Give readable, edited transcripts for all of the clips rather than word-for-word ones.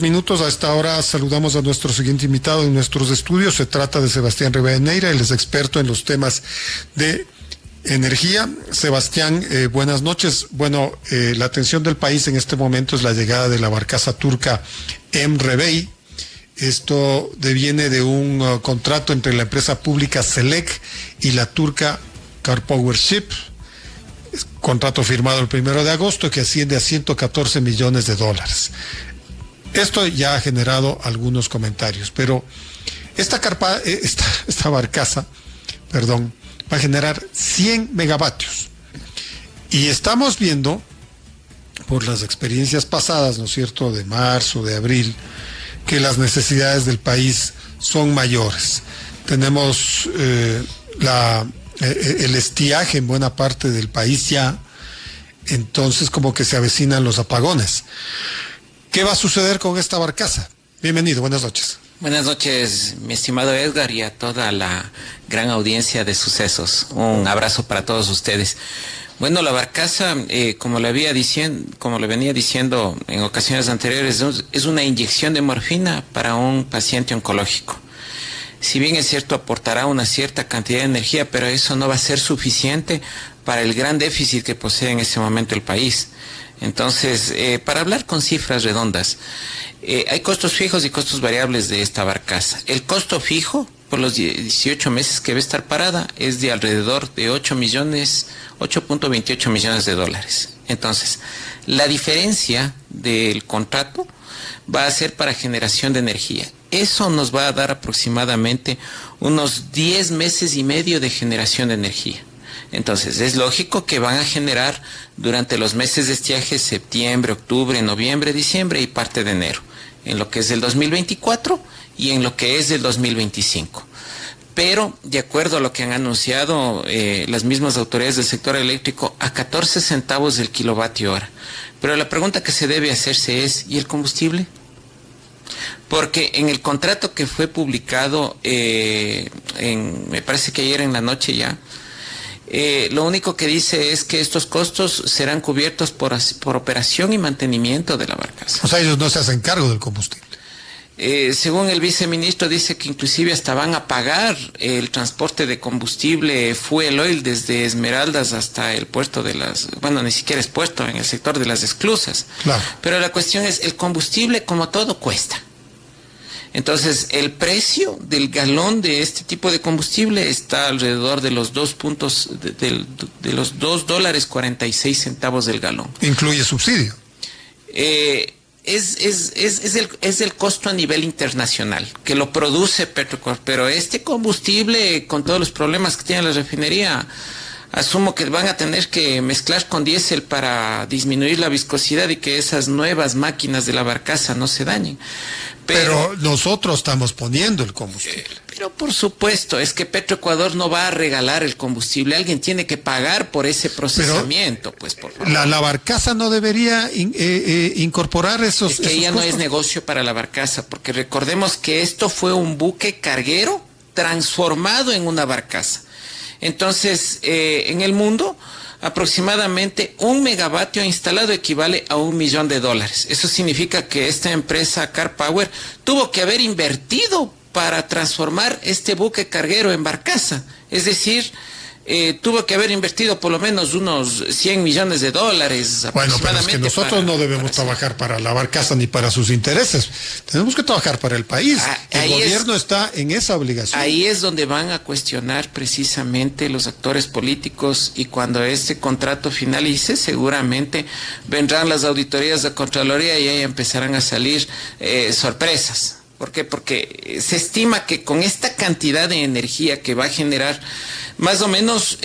Minutos a esta hora saludamos a nuestro siguiente invitado en nuestros estudios. Se trata de Sebastián Rivadeneira, él es experto en los temas de energía. Sebastián, buenas noches. Bueno, la atención del país en este momento es la llegada de la barcaza turca MRV. Esto deviene de un contrato entre la empresa pública Selek y la turca Karpower Ship. Contrato firmado el 1 de agosto que asciende a $114 millones. Esto ya ha generado algunos comentarios, pero esta barcaza, va a generar 100 megavatios. Y estamos viendo, por las experiencias pasadas, ¿no es cierto?, de marzo, de abril, que las necesidades del país son mayores. Tenemos el estiaje en buena parte del país ya, entonces como que se avecinan los apagones. ¿Qué va a suceder con esta barcaza? Bienvenido, buenas noches. Buenas noches, mi estimado Edgar, y a toda la gran audiencia de Sucesos. Un abrazo para todos ustedes. Bueno, la barcaza, como le venía diciendo en ocasiones anteriores, es una inyección de morfina para un paciente oncológico. Si bien es cierto, aportará una cierta cantidad de energía, pero eso no va a ser suficiente para el gran déficit que posee en este momento el país. Entonces, para hablar con cifras redondas, hay costos fijos y costos variables de esta barcaza. El costo fijo, por los 18 meses que va a estar parada, es de alrededor de 8.28 millones de dólares. Entonces, la diferencia del contrato va a ser para generación de energía. Eso nos va a dar aproximadamente unos 10 meses y medio de generación de energía. Entonces, es lógico que van a generar durante los meses de estiaje, septiembre, octubre, noviembre, diciembre y parte de enero, en lo que es del 2024 y en lo que es del 2025. Pero, de acuerdo a lo que han anunciado las mismas autoridades del sector eléctrico, a 14 centavos del kilovatio hora. Pero la pregunta que se debe hacerse es, ¿y el combustible? Porque en el contrato que fue publicado, me parece que ayer en la noche ya, lo único que dice es que estos costos serán cubiertos por operación y mantenimiento de la barcaza. O sea, ellos no se hacen cargo del combustible. Según el viceministro, dice que inclusive hasta van a pagar el transporte de combustible fuel oil desde Esmeraldas hasta el puerto ni siquiera es puerto, en el sector de las esclusas. Claro. Pero la cuestión es, el combustible, como todo, cuesta. Entonces, el precio del galón de este tipo de combustible está alrededor de los de los $2.46 del galón. ¿Incluye subsidio? Es el costo a nivel internacional, que lo produce Petrocorp, pero este combustible, con todos los problemas que tiene la refinería, asumo que van a tener que mezclar con diésel para disminuir la viscosidad y que esas nuevas máquinas de la barcaza no se dañen. Pero nosotros estamos poniendo el combustible. Pero por supuesto, es que Petroecuador no va a regalar el combustible. Alguien tiene que pagar por ese procesamiento, pues por favor. La barcaza no debería incorporar esos Es que ya no costos. es negocio para la barcaza, porque recordemos que esto fue un buque carguero transformado en una barcaza. Entonces, en el mundo, aproximadamente 1 megavatio instalado equivale a $1 millón. Eso significa que esta empresa Karpower tuvo que haber invertido para transformar este buque carguero en barcaza. Es decir, tuvo que haber invertido por lo menos unos $100 millones. Bueno, pero es que nosotros no debemos trabajar para la barcaza ni para sus intereses. Tenemos que trabajar para el país. El gobierno está en esa obligación. Ahí es donde van a cuestionar precisamente los actores políticos, y cuando este contrato finalice, seguramente vendrán las auditorías de Contraloría y ahí empezarán a salir sorpresas. ¿Por qué? Porque se estima que con esta cantidad de energía que va a generar, más o menos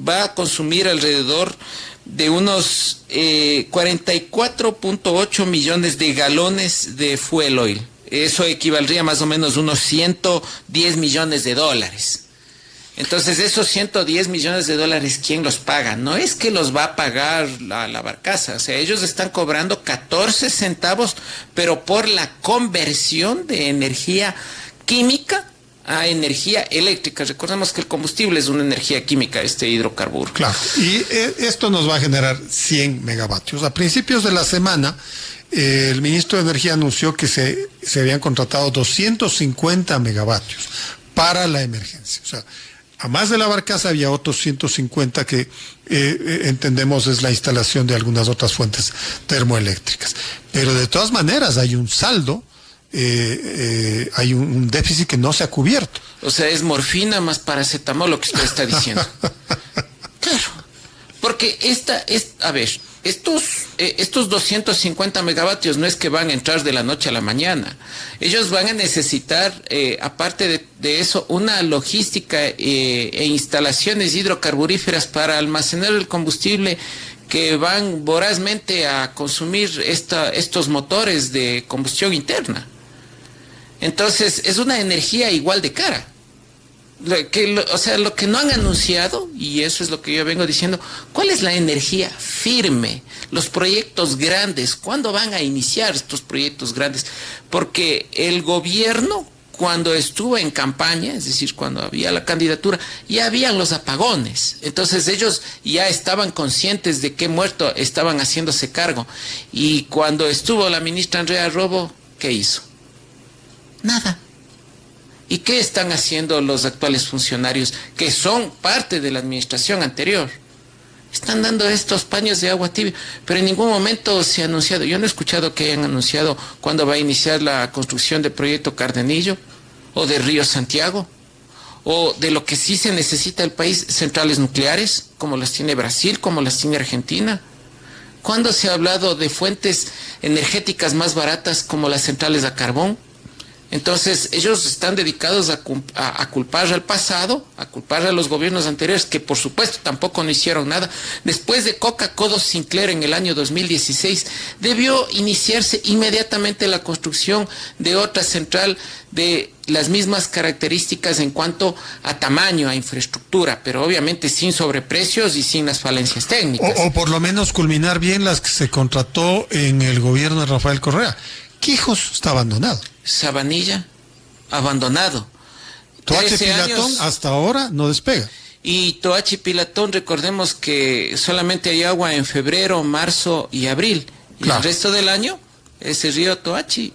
va a consumir alrededor de unos 44.8 millones de galones de fuel oil. Eso equivaldría más o menos a unos $110 millones. Entonces, esos $110 millones, ¿quién los paga? No es que los va a pagar la barcaza, o sea, ellos están cobrando 14 centavos, pero por la conversión de energía química a energía eléctrica. Recordemos que el combustible es una energía química, este hidrocarburo. Claro, y esto nos va a generar 100 megavatios. A principios de la semana, el ministro de Energía anunció que se habían contratado 250 megavatios para la emergencia. O sea, a más de la barcaza había otros 150 que entendemos es la instalación de algunas otras fuentes termoeléctricas. Pero de todas maneras hay un saldo, hay un déficit que no se ha cubierto. O sea, es morfina más paracetamol lo que usted está diciendo. Claro, porque estos 250 megavatios no es que van a entrar de la noche a la mañana. Ellos van a necesitar, aparte de eso, una logística e instalaciones hidrocarburíferas para almacenar el combustible que van vorazmente a consumir estos motores de combustión interna. Entonces, es una energía igual de cara. Lo que no han anunciado, y eso es lo que yo vengo diciendo, ¿cuál es la energía firme? Los proyectos grandes, ¿cuándo van a iniciar estos proyectos grandes? Porque el gobierno, cuando estuvo en campaña, es decir, cuando había la candidatura, ya habían los apagones. Entonces ellos ya estaban conscientes de qué muerto estaban haciéndose cargo. Y cuando estuvo la ministra Andrea Robo, ¿qué hizo? Nada. ¿Y qué están haciendo los actuales funcionarios que son parte de la administración anterior? Están dando estos paños de agua tibia, pero en ningún momento se ha anunciado. Yo no he escuchado que hayan anunciado cuándo va a iniciar la construcción del proyecto Cardenillo o de Río Santiago, o de lo que sí se necesita el país, centrales nucleares, como las tiene Brasil, como las tiene Argentina. ¿Cuándo se ha hablado de fuentes energéticas más baratas como las centrales a carbón? Entonces, ellos están dedicados a culpar al pasado, a culpar a los gobiernos anteriores, que por supuesto tampoco no hicieron nada. Después de Coca-Cola Sinclair en el año 2016, debió iniciarse inmediatamente la construcción de otra central de las mismas características en cuanto a tamaño, a infraestructura, pero obviamente sin sobreprecios y sin las falencias técnicas. O por lo menos culminar bien las que se contrató en el gobierno de Rafael Correa. Quijos está abandonado. Sabanilla, abandonado. Toachi Pilatón hasta ahora no despega. Y Toachi Pilatón, recordemos que solamente hay agua en febrero, marzo y abril. Y claro, el resto del año, ese río Toachi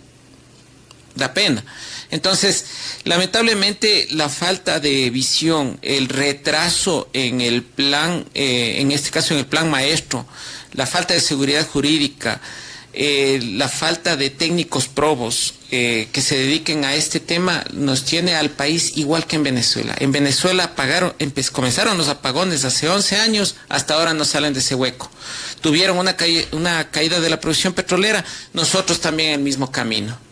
da pena. Entonces, lamentablemente, la falta de visión, el retraso en el plan, en este caso en el plan maestro, la falta de seguridad jurídica, la falta de técnicos probos que se dediquen a este tema nos tiene al país igual que en Venezuela. En Venezuela comenzaron los apagones hace 11 años, hasta ahora no salen de ese hueco. Tuvieron una caída de la producción petrolera, nosotros también el mismo camino.